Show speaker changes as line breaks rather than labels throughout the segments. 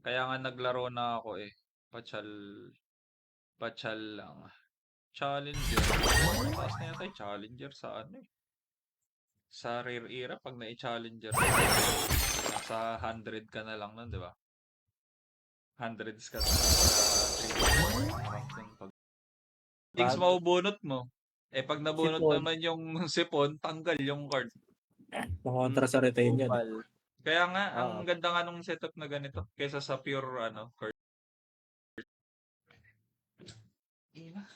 Kaya nga naglaro na ako eh. Pachal, pachal lang. Challenger. Mataas na yata yung challenger sa ano eh. Sa rare era, pag na-challenger, nasa 100 ka na lang nun, di ba? Hundreds ka na sa 3 pag things
Bago.
mabubunot mo. Eh pag nabunot
Sipon.
naman yung sipon, tanggal yung card.
Makontra sa retain yan.
Kupal.
Kaya nga, ang
Oo.
ganda nga nung setup na ganito kaysa sa pure ano, card. Ina.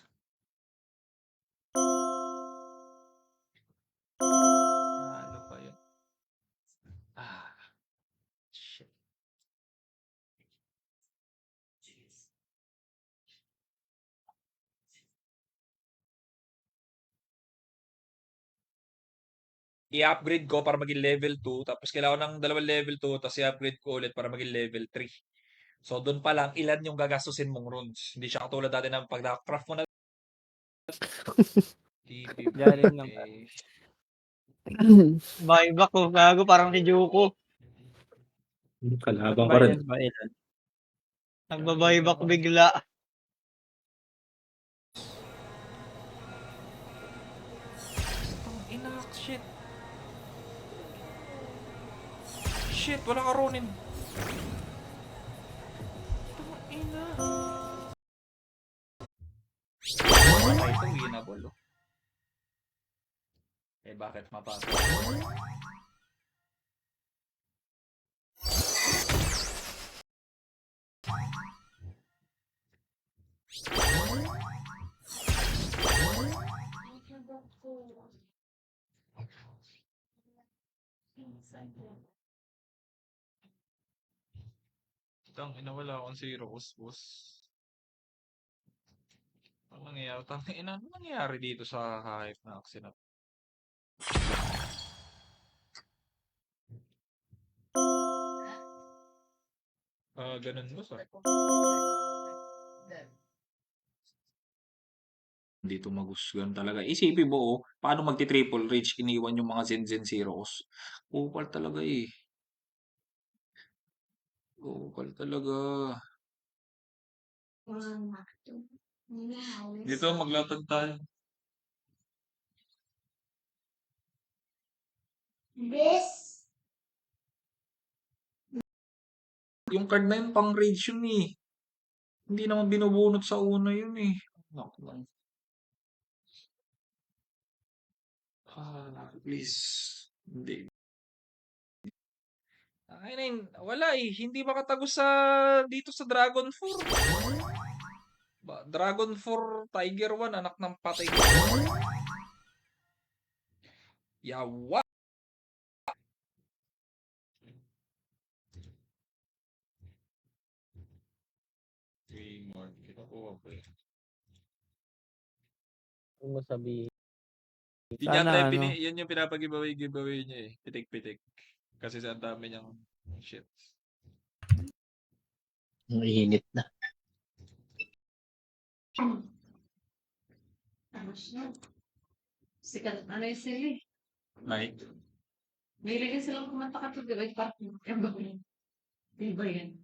Ano pa yun? Ah, shit. I-upgrade ko para maging level 2, tapos kailangan ng dalawang level 2, tapos i-upgrade ko ulit para maging level 3. So, doon pa lang, ilan yung gagastusin mong runes. Hindi siya katulad dati ng pag na-craft mo na.
Galing ng
Buyback ko, gago, parang si Juko.
Kalaban ko rin.
Binance ba ilan?
Nagba-buyback bigla.
Ina, shit. Shit, wala ka Ronin. Ina. Patay ito, winnable. Oh. Eh, bakit mapasok? Tang ina, wala akong zeros, boss. Ano nangyayari? Tang ina, ano nangyayari dito sa hype na aksi na? Ganun boss ah. Dito magusgan talaga. Isipin mo, oh, paano magti-triple reach iniwan yung mga Zen Zeros. Kupal talaga eh. Kupal talaga. Dito maglatag tayo. Yung card na yun, pang rage yun eh. Hindi naman binubunot sa una yun eh. Naku lang. Please. Hindi. Ay na yun, wala eh. Hindi makatagos sa dito sa Dragon 4. Dragon 4 Tiger 1, anak ng patay. Yawa! More. Kinukuha ko eh.
Kung mo sabihin.
Yun yata yung yun yung pinapag-giveaway niya eh. Pitik-pitik. Kasi sa dami niyang shit.
Ang init na.
Sikat, ano yung sila eh.
Night.
Nilagay silang kumanta ka to, di ba? Parang yung gawin. Di ba yan?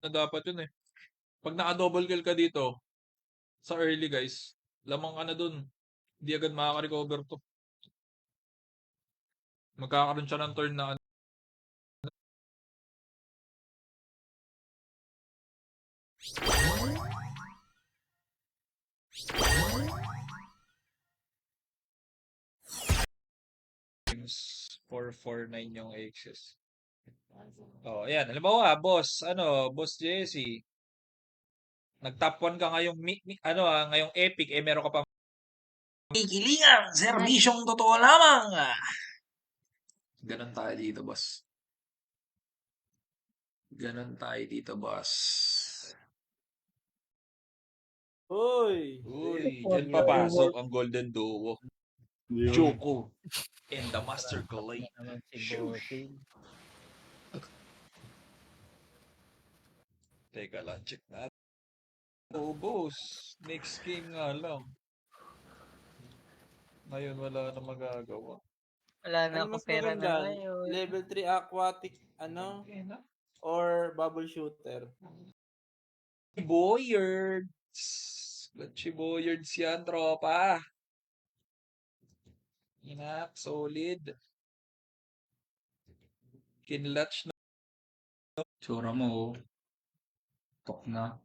Na dapat yun eh. Pag naka-double kill ka dito, sa early guys, lamang ka na dun. Hindi agad makaka-recover to. Magkakaroon siya ng turn na games 449 yung access. Oh, ayan. Halimbawa, boss, boss Jesse. Nag-top 1 ka ngayong ngayong epic meron ka pang kikilingan, serbisyong totoo lamang. Ganon tayo dito, boss. Ganon tayo dito, boss.
Uy!
Diyan papasok ang Golden Duo. Joko and the Master Galate.
Naman si Bossing.
Teka lang, check natin. Oh, boss. Next game nga lang. Ngayon wala na magagawa.
Wala na
Ano
ako
mas
pera
maganda?
na ngayon.
Level 3 aquatic, ano?
Okay na.
or bubble shooter?
Boyards. Gatchi Boyards yan, tropa. Inak, solid. Kinlatch na. Tsura mo, oh. Tok na.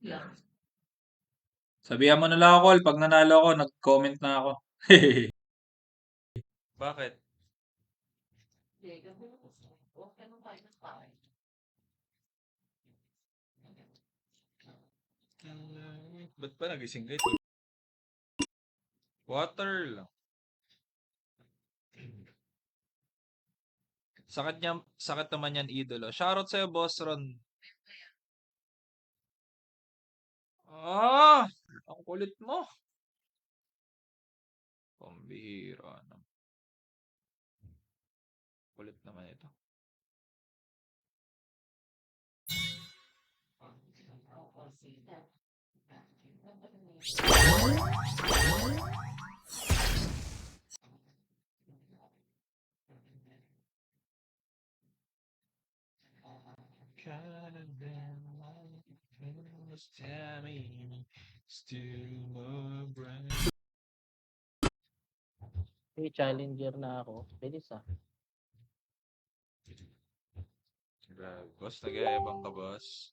Lang.
Sabihan mo na lang ako, Col, pag nanalo ako, nag-comment na ako. Bakit?
Hindi, gagawin ko. Okay naman tayo ng tayo.
Ba't pa nagising ka ito? Water lang. Sakit naman yan, idolo. Shoutout sa'yo, Boss Ron. Ah! Ang kulit mo. Pambihira naman. Kulit naman ito.
May challenger na ako. Bilis ah.
Grabe. Boss, nag-aebang ka, boss.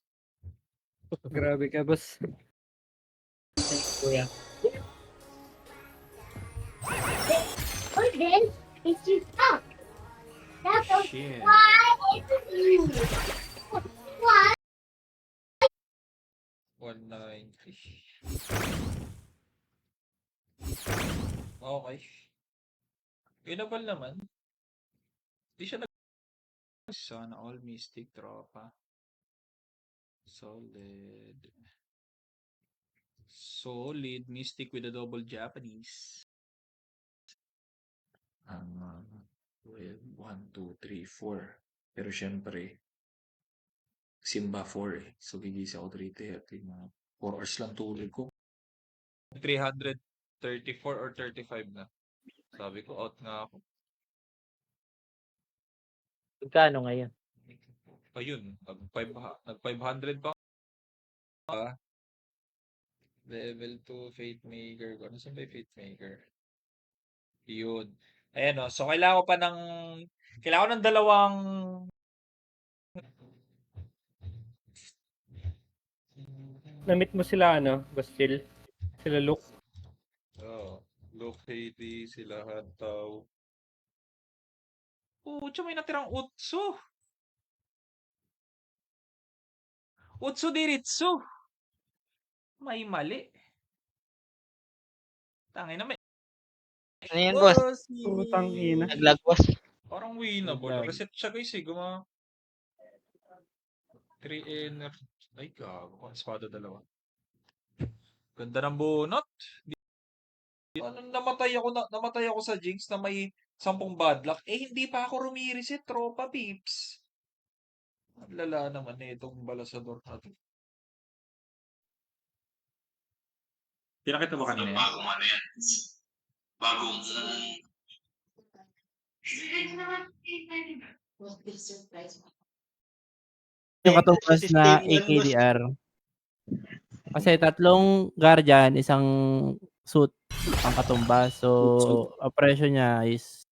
Grabe ka, boss.
Kuya.
Or then, it's just up. That's
Shit.
why it's
190. Okay. Winnable naman. Di siya nag... Sana all mystic, tropa. Solid. Solid mystic with a double Japanese. 12, 1, 2, 3, 4. Pero syempre, Simba 4 eh. So, gigisa ako 3:30. Mga 4 hours lang tulog ko. 334 or 35 na. Sabi ko, out nga ako.
Magkano ngayon?
Ayun, nag-500 pa. Level 2, Fate Maker. Ano saan ba yung Fate Maker? Yun. Ayan o. So, kailangan ko pa ng... Kailangan ko ng dalawang...
Na-meet mo sila, Bastil? Sila Luke?
Oh, Luke Haiti, sila Hantaw. May natirang Utsu. Utsu Diritsu. May mali. Tangin na may...
Ano yan, boss?
Putang ina.
Naglag, boss.
Parang winnable.
Naglag.
Reset siya guys eh. 3 energy. Ay, gago. Espada dalawa. Ganda ng bunot. Namatay ako sa Jinx na may 10 bad luck. Eh, hindi pa ako rumireset, tropa, peeps. Ang lala naman na itong balasador na to. Pinakita mo kanina yan?
Bagong ano yan. Bagong
Won't be surprised.
Yung katumbas na
System yan, boss.
AKDR. Kasi 3 guardian, isang suit ang katumbas. So, ang presyo niya is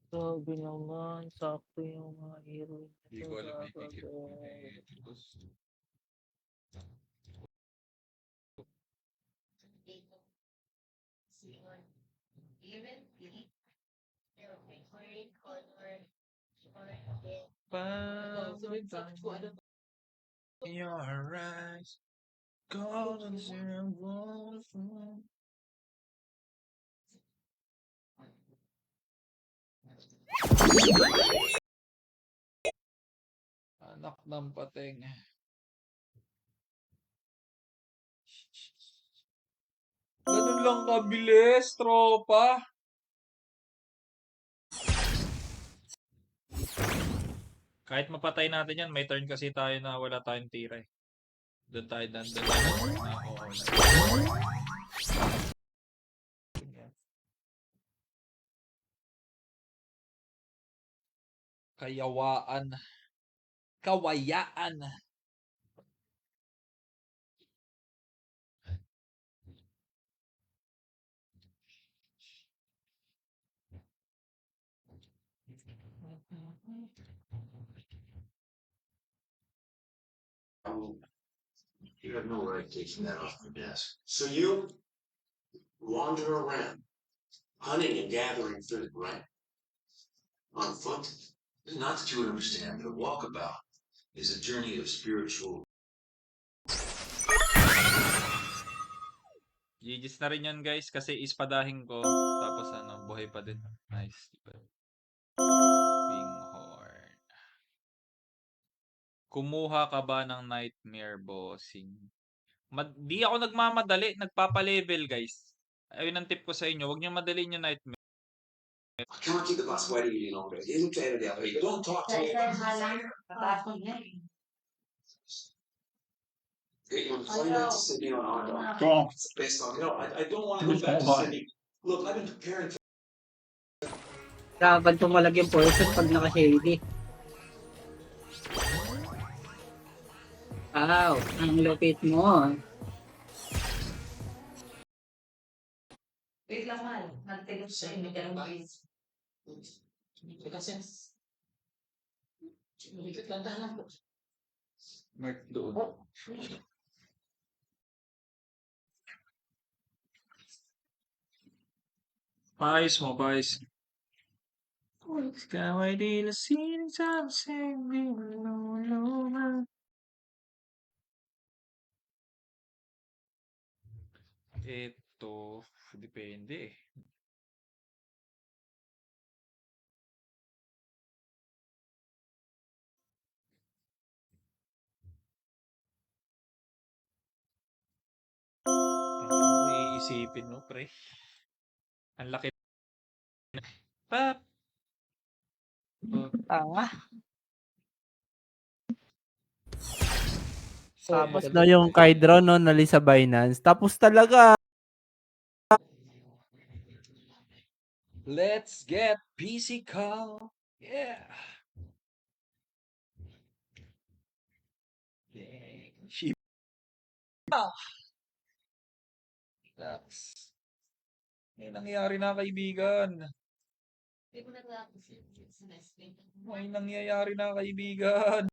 sabi naman, sakto yung mga hero.
Hindi ko alam may ticket. In your eyes, golden zero waterfall. Anak ng pateng. Ganun lang kabilis, tropa. Kahit mapatay natin yan, may turn kasi tayo na wala tayong tira eh. Doon tayo na. Kayawaan. Kawayaan.
You have no right taking that off my desk. So you wander around, hunting and gathering food, right? On foot? Not that you would understand, but a walkabout is a journey of spiritual.
GG's na rin yan guys kasi ispadahin ko. Tapos buhay pa din. Nice. Winghorn. Kumuha ka ba ng nightmare bossing? Di ako nagmamadali. Nagpapa-level guys. Ayun ang tip ko sa inyo. Huwag niyo madaliin yung nightmare.
I can't keep the bus waiting any longer. Isn't fair to the other. Don't talk to me. You would play that to Sydney on our dog. Based on, I don't want to go back to Sydney. Look, I've been preparing to.
Dapat pumalag yung poison pag naka-shady. Wow, ang lupit mo.
Wait lang, mahal. Nagtigot siya. Hindi ka lang please.
Mark doon. Paayos mo, paayos. Ikaw ay di lasing sa singing luluman. Ito, depende eh. Ano iisipin mo, pre? Ang laki. Pap!
Tanga.
Tapos na yung Kydron no, nali sa Binance. Tapos talaga.
Let's get physical. Yeah. Relax. May nangyayari na kaibigan.
Hindi ko naglalakos sa next week.
May nangyayari na kaibigan.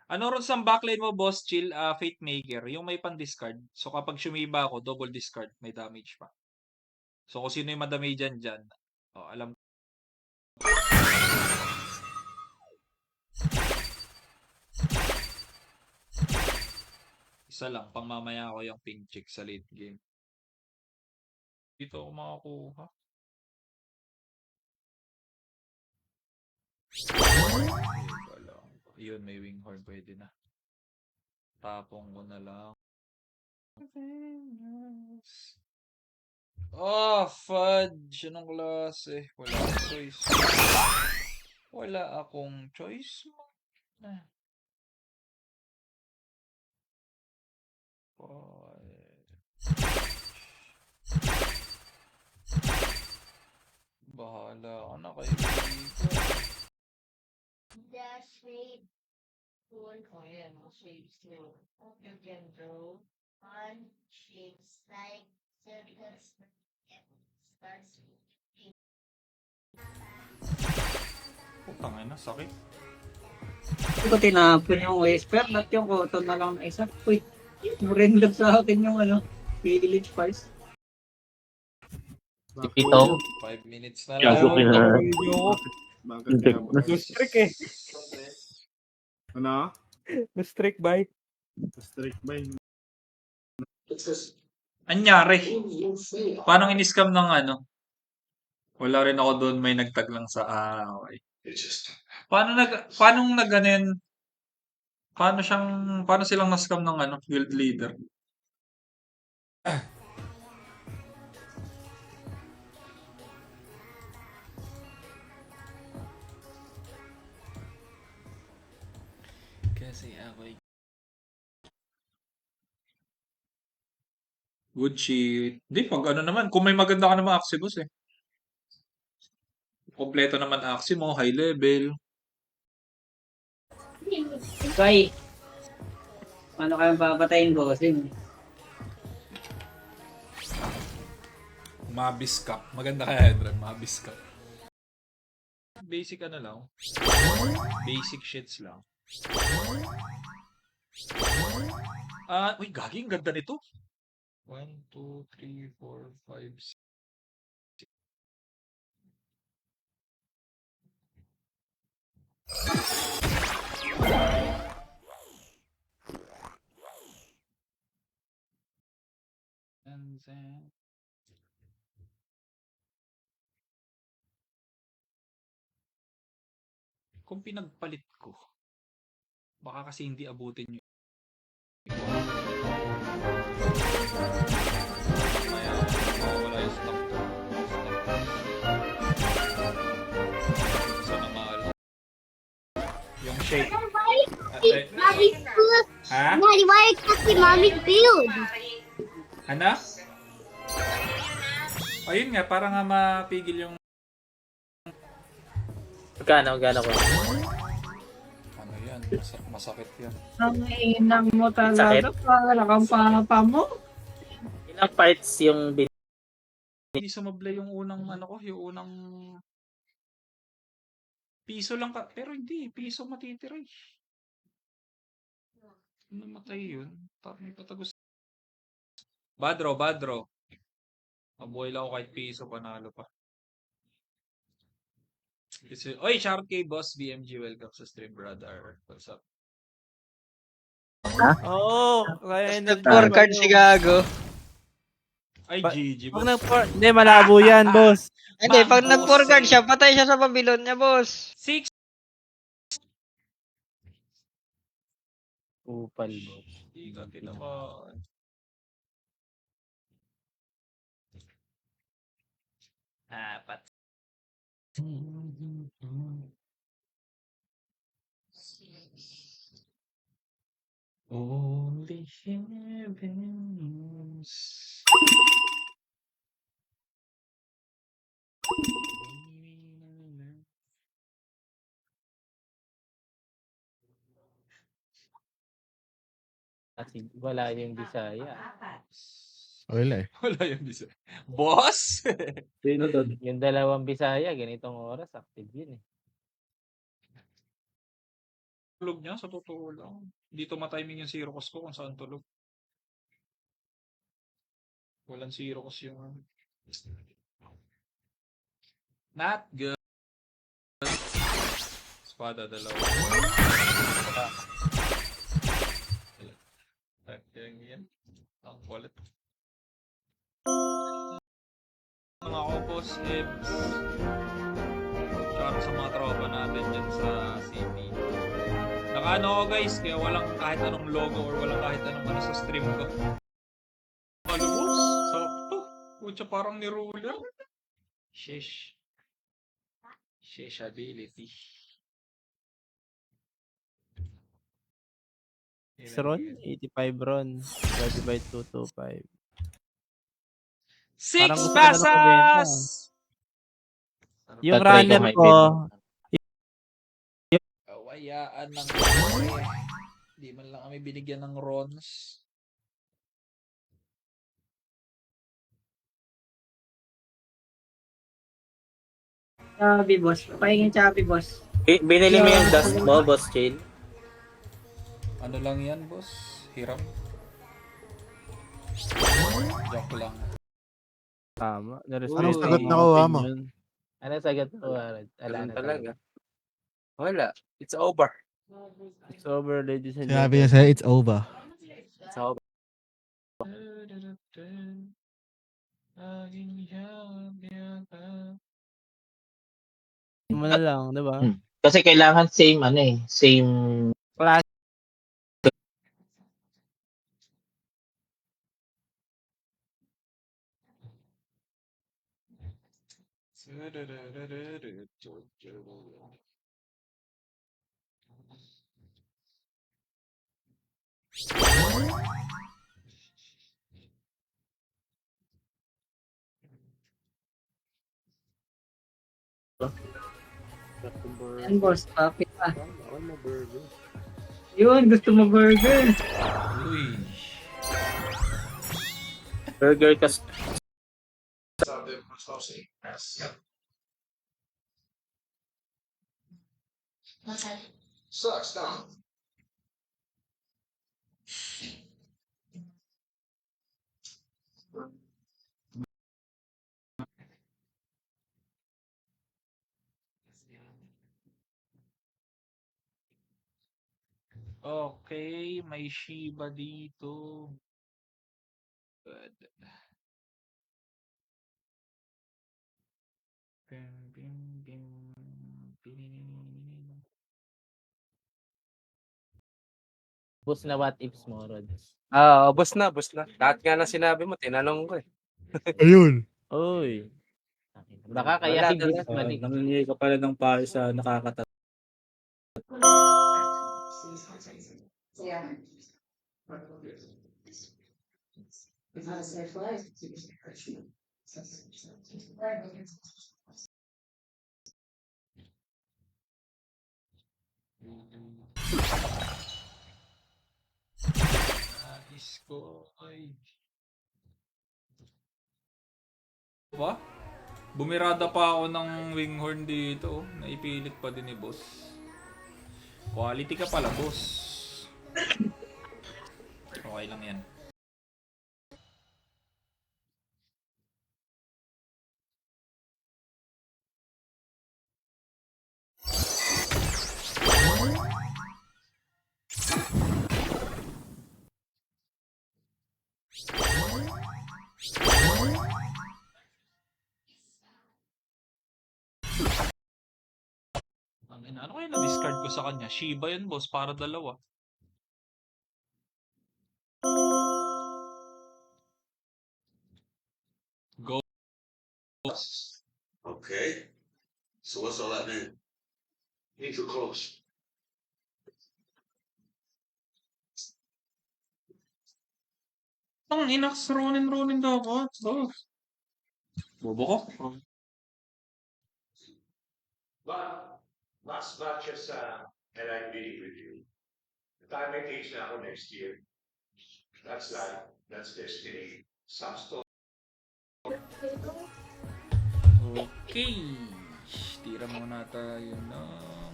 Ano ron sa backlane mo, boss chill, Fate Maker, yung may pan-discard. So kapag sumiba ako, double discard, may damage pa. So kung sino yung madamage dyan, alam. Isa lang, pang mamaya ako yung pink chick sa late game. Dito ako makakuha. Yun, may winghorn, pwede na. Tapong ko na lang. Oh, fudge! Anong klase? Wala akong choice. Wala akong choice. Bahala ka na kayo.
The shape tool
Oh, yeah, mga shapes too.
you can draw on shapes like circles, stars.
Putang ina, sakit.
Hindi ko tinapon yung whisper, not yung cotton na lang na isa. Uy, murindog sa akin yung village spice.
Ito.
5 minutes na
Gago
lang.
Strict eh.
Ano?
Na-strict by.
Strict ba yun?
Anyari? Paano in-scam ng ano? Wala rin ako doon, may nagtag lang sa okay. Paano silang na-scam ng guild leader? Kasi ako'y good shit. Di, pag ano naman, kung may maganda ka naman Axie boss eh. Kompleto naman Axie mo, high level.
Kay, paano kayong papatayin bossing?
Mabiskap. Maganda kaya, Edran. Mabiskap. Basic ano lang. Basic shits lang. Uy, gagi, ang ganda nito. 1, 2, 3, 4, 5, 6. And then... Kung pinagpalit ko, baka kasi hindi abutin yung Maya, mawawala yung stock. Sa nangal. Yung shake.
Mommy's food.
Ha?
Daddy, why are you touching mommy's food?
Ano? Ayun nga, para nga mapigil yung
Magkano ko?
ano yan, masakit yan.
Ang inang mo
Sakit?
talaga, para kang papa mo.
Ilang parts yung
Hindi sumablay yung unang ano ko, yung unang piso lang ka, pero hindi, piso matitira eh. Namatay yun, parang may patagos. Badro. Mabuhay lang ako kahit piso, panalo pa. Kasi, oy, Shark K Boss, BMG, welcome sa stream, brother. What's up?
Oo, kaya
Nag-4 card si Gago.
Ay, GG,
Pag
boss.
nag-4, hindi, malabo yan, boss.
Hindi, pag
Bang,
nag-4
boss,
card siya, patay siya sa Babylon niya, boss.
6.
upal, boss.
Ikat, tinamaan. Apat. Only heaven knows.
Kasi wala yung Bisaya.
Wala eh.
Wala yung bisa. Boss?
Sino doon? Yung dalawang Bisaya, ganitong oras, active yun eh.
Tulog niya, sa totoo lang. Dito matiming yung zero cost ko kung saan tulog. Walang zero cost yung... Not good. Espada, dalawa. Yan. Ang wallet. Mga kopos, Ebs. Shout sa mga tropa natin dyan sa city. Nakaano ako guys, kaya walang kahit anong logo or walang kahit anong ano sa stream ko. Ano boss? Sakto. Pucha, parang ni ruler. Sheesh. Sheesh ability.
Ron, 85 Ron. Divided by 225.
6
Parang gusto ko na lang mabenta.
pasas!
Yung
Tatry ko
runner
may
ko,
Kawayaan ng Di man lang kami binigyan ng Rons.
Chubby boss, pahingin chubby boss.
Binili mo yung dust mo, boss Chill?
Ano lang yan, boss? Hiram? Joke lang.
tama.
Anong sagot na kuha mo?
Ano sagot mo, Warren? Wala na talaga.
Wala. It's over.
It's over, ladies and
Sinabi niya
gentlemen.
sa'yo, it's over.
It's over.
Mo na lang, di ba?
Kasi kailangan same, same
Class.
Yan, boss. Kapit pa. Yun, gusto mo burger.
Uy.
Burger kas
Sucks, don't it?
Okay, may Shiba dito. Good. Bim, bim, bim, bim.
Boss na what ifs mo, Rods.
Boss na, boss na. Lahat nga na sinabi mo, tinanong ko eh.
Ayun.
Uy. Baka kaya
Wala
hindi
talaga.
mali.
Nangingi ka pala ng payo sa nakakatawa.
Yeah.
Nais ko ay... Ba? Bumirada pa ako ng winghorn dito. Naipilit pa din ni boss. Quality ka pala, boss. Okay lang yan. Ano kaya na-discard ko sa kanya? Shiba yun, boss. Para dalawa. Go.
Okay. So what's all that mean? Means you're close.
Ang inax, Ronin dapat. Oh. Bobo ko.
But not just an activity with you. The time I teach now next year. That's destiny. Some story.
Okay. Tira muna tayo ng...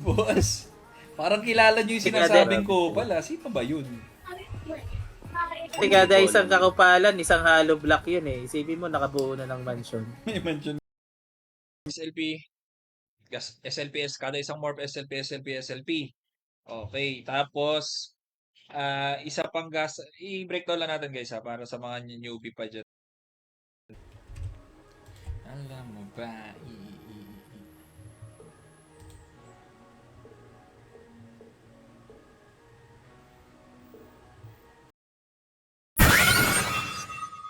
Boss, parang kilala niyo yung sinasabing ko pala. Sino ba yun?
Kasi kada isang kakupalan, isang hollow block yun eh. Isipin mo, nakabuo na ng mansion.
May mention. SLP. SLPS. Kada isang morph SLP. Okay. Tapos, isa pang gas. I-breakdown lang natin guys ha. Para sa mga newbie pa dyan. Alam mo ba?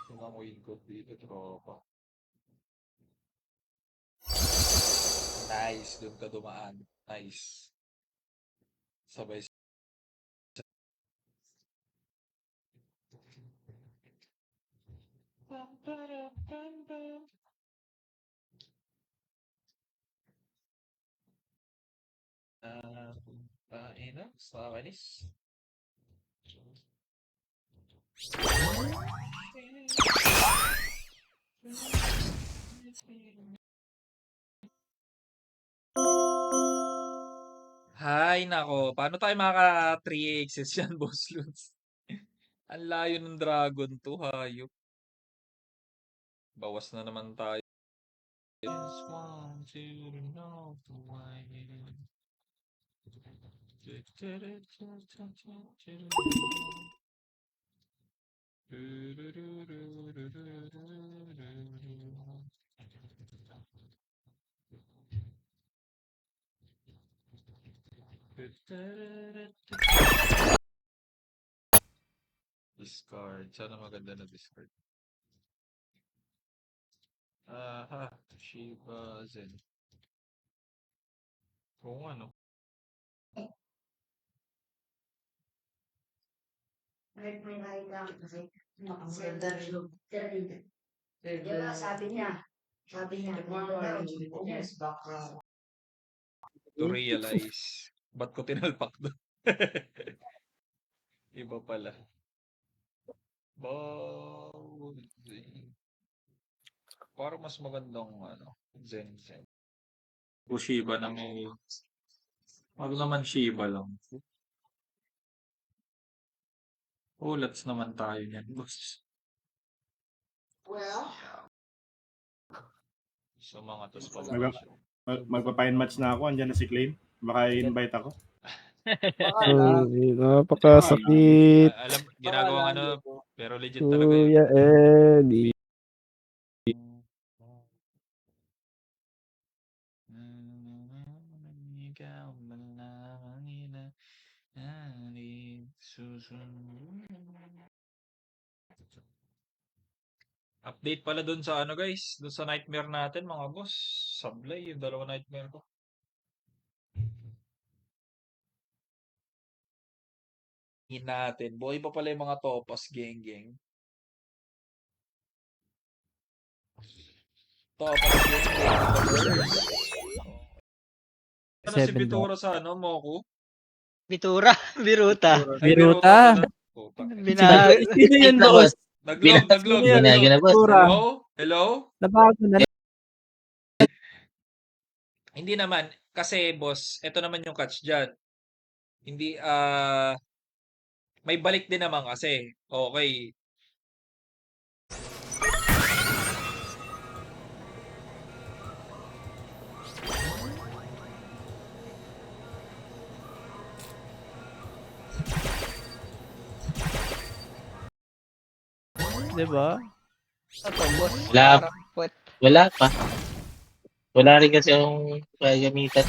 Tumamuin ko dito, tropa. Nice, doon ka dumaan. Nice. Sabay. Ina, sa kanis. Hay nako, paano tayo maka 3 axis yan, Boss Lutz? Ang layo ng dragon to, hayop. Bawas na naman tayo. Just want you to know why. Discard. Sana maganda na discard. Aha. Shiba Zen. Oo nga, no? To realize. Ba't ko tinalpak doon? Iba pala. Bowsing. Parang mas magandang Zen Zen. O Shiba na may... Wag naman Shiba lang. Ulats naman tayo niyan, boss. So mga tos pa
Magpa-fine match na ako. Andyan na si Claim. Baka i-invite ako.
Napakasakit.
alam, ginagawang pero legit talaga yun.
Kuya Eddie.
Ikaw man lamang ina, susunod. Update pala dun sa guys, dun sa nightmare natin mga boss. Sablay, yung 2 nightmare ko. Natin. Buhay pa pala yung mga topas, geng. Topas, geng. Ano si Bitura sa Moku?
Bitura, Biruta.
Ay,
Biruta.
Sino yun, boss?
Naglog. Hello?
Nabago na.
Hindi naman. Kasi, boss, ito naman yung catch dyan. Hindi, may balik din naman kasi. Okay.
Diba?
Wala pa. Wala rin kasi akong gagamitan.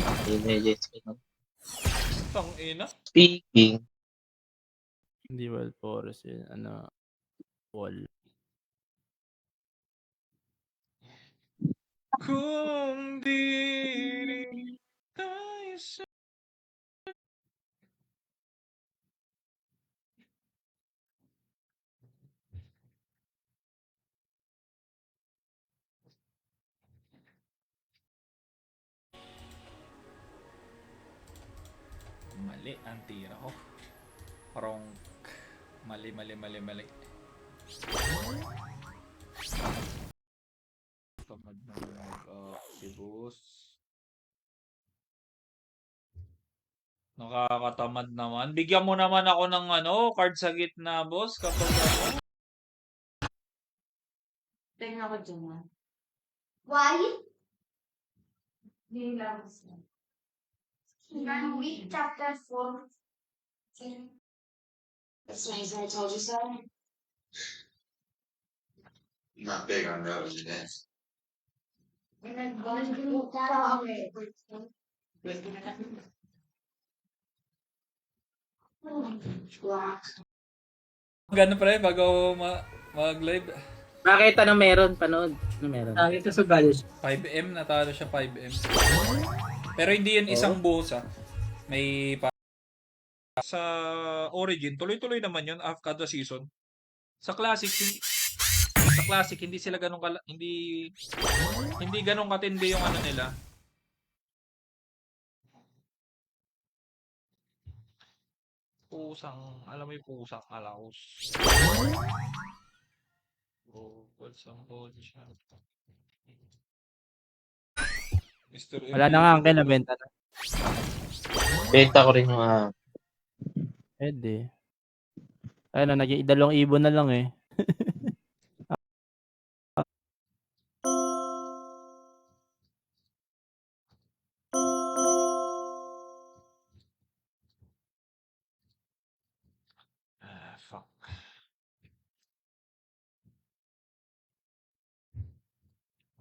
Tang ina.
Speaking.
Hindi well forest yun. Wall.
Kung di rin tayo sa... Mali ang tira ko. Parang mali. Tamad na mag-activos. Nakakatamad naman. Bigyan mo naman ako ng card sa gitna, boss. Kapag
Tingnan ko dyan.
Why?
Hindi lang.
Read chapter 4.
That's nice. I told you so.
Not big on roads, it is.
And then go to that away.
Gano'n pre, bago mag-live.
Bakit meron? Panood. Ano meron?
Ito sa Galis.
5M, natalo siya 5M. Pero hindi yun isang buhos May sa Origin, tuloy-tuloy naman yun after the season. Sa Classic, hindi sila ganun hindi ganun katindi yung nila. Alam mo yung pusang alaos.
Wala na nga uncle, nabenta na.
Benta ko rin yung
Pwede. Ayun na, naging 2,000 na lang eh.
Fuck.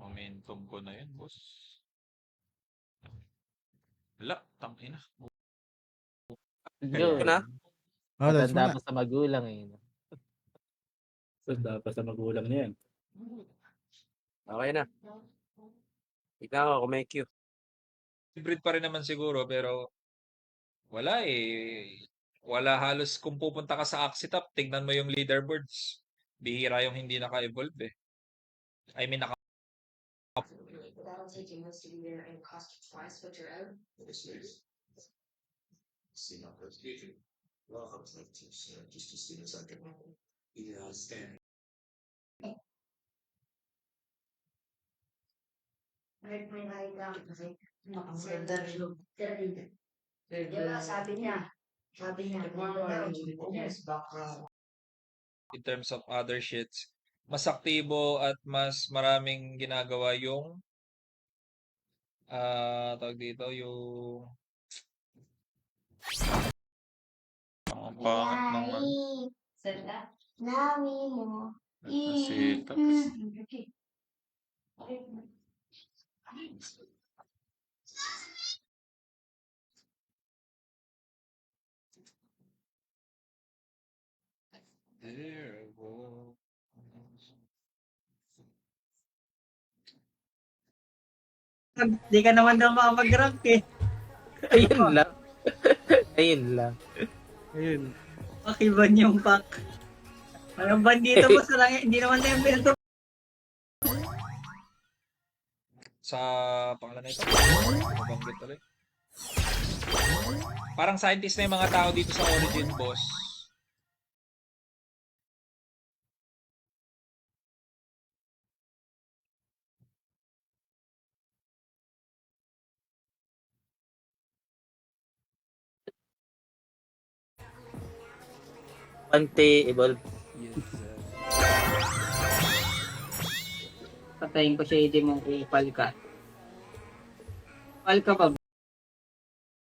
Momentum ko na yun, boss. Wala, tangina.
Ito na.
Oh, that's
Matanda pa sa magulang eh.
So, dapat sa magulang niya yan.
Okay na. Ikaw ako may Q.
Hybrid pa rin naman siguro, pero wala eh. Wala halos kung pupunta ka sa Axitap, tignan mo yung leaderboards. Bihira yung hindi naka-evolve eh. I mean,
That'll take you most of the year and cost you twice what you're out.
See how that's getting. Well, I'm like, just as soon as I can. Yeah, stand.
May nakita ko kasi makasender yung diba sabi niya
in terms of other shits, mas aktibo at mas maraming ginagawa yung tawag dito, yung ang pangit naman.
Senda.
Nami mo.
Kasi
Di ka naman daw makapag-rank eh.
Ayun lang. Ayun lang.
Ayun.
Pakiban yung pack. Anong bandito mo sa langit? Hindi naman tayo build up.
sa pangalan na ito, mabanggit ulit. Parang scientist na yung mga tao dito sa Origin, boss.
Anti-evolve.
Patayin ko siya, hindi mong upal ka. Upal ka ba?